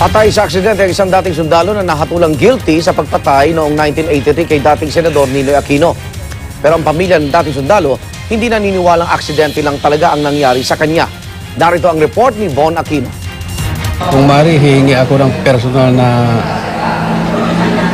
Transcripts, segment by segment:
Patay sa aksidente ang isang dating sundalo na nahatulang guilty sa pagpatay noong 1983 kay dating Senador Ninoy Aquino. Pero ang pamilya ng dating sundalo hindi naniniwalang aksidente lang talaga ang nangyari sa kanya. Narito ang report ni Von Aquino. Kung mari, hihingi ako ng personal na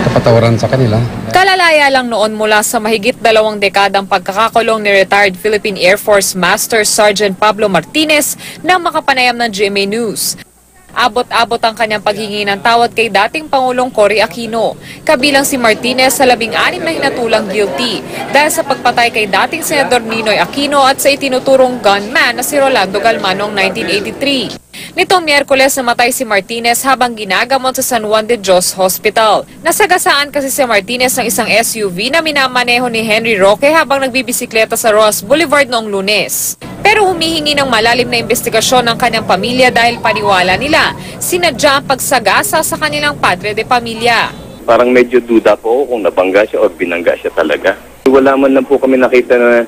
kapatawaran sa kanila. Kalalaya lang noon mula sa mahigit 2 dekadang pagkakakulong ni retired Philippine Air Force Master Sergeant Pablo Martinez na makapanayam ng GMA News. Abot-abot ang kanyang paghingi ng tawad kay dating Pangulong Cory Aquino. Kabilang si Martinez sa 16 na hinatulang guilty dahil sa pagpatay kay dating Senador Ninoy Aquino at sa itinuturong gunman na si Rolando Galman noong 1983. Nitong Miyerkules namatay si Martinez habang ginagamot sa San Juan de Dios Hospital. Nasagasaan kasi si Martinez ng isang SUV na minamaneho ni Henry Roque habang nagbibisikleta sa Rojas Boulevard noong Lunes. Pero humihingi ng malalim na investigasyon ng kanyang pamilya dahil paniwala nila sinadya ang pagsagasa sa kanilang padre de pamilya. Parang medyo duda po kung nabangga siya o binangga siya talaga. Wala man lang po kami nakita na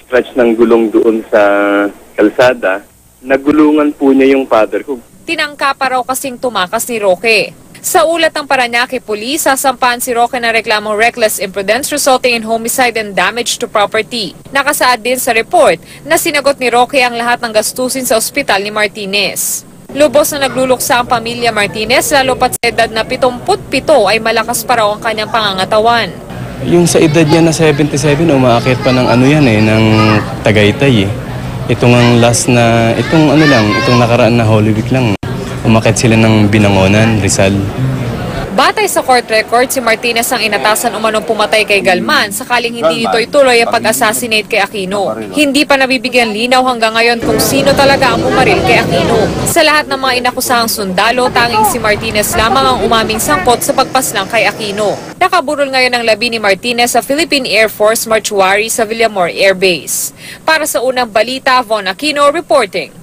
scratch ng gulong doon sa kalsada. Nagulungan po niya yung father ko. Tinangka pa raw kasing tumakas ni Roque. Sa ulat ng Parañaque Police, sasampahan si Roque na reklamong reckless imprudence resulting in homicide and damage to property. Nakasaad din sa report na sinagot ni Roque ang lahat ng gastusin sa ospital ni Martinez. Lubos na nagluluksa ang pamilya Martinez lalo pat sa edad na 77 ay malakas pa raw ang kanyang pangangatawan. Yung sa edad niya na 77, umaakit pa ng ng Tagaytay eh. Itong ang last na, itong nakaraan na Holy Week lang. Umakit sila ng Binangonan, Rizal. Batay sa court record, si Martinez ang inatasan umanong pumatay kay Galman sakaling hindi nito ituloy ang pag-assassinate kay Aquino. Hindi pa nabibigyan linaw hanggang ngayon kung sino talaga ang pumaril kay Aquino. Sa lahat ng mga inakusahang sundalo, tanging si Martinez lamang ang umaming sangkot sa pagpaslang kay Aquino. Nakaburol ngayon ang labi ni Martinez sa Philippine Air Force Mortuary sa Villamor Air Base. Para sa unang balita, Von Aquino reporting.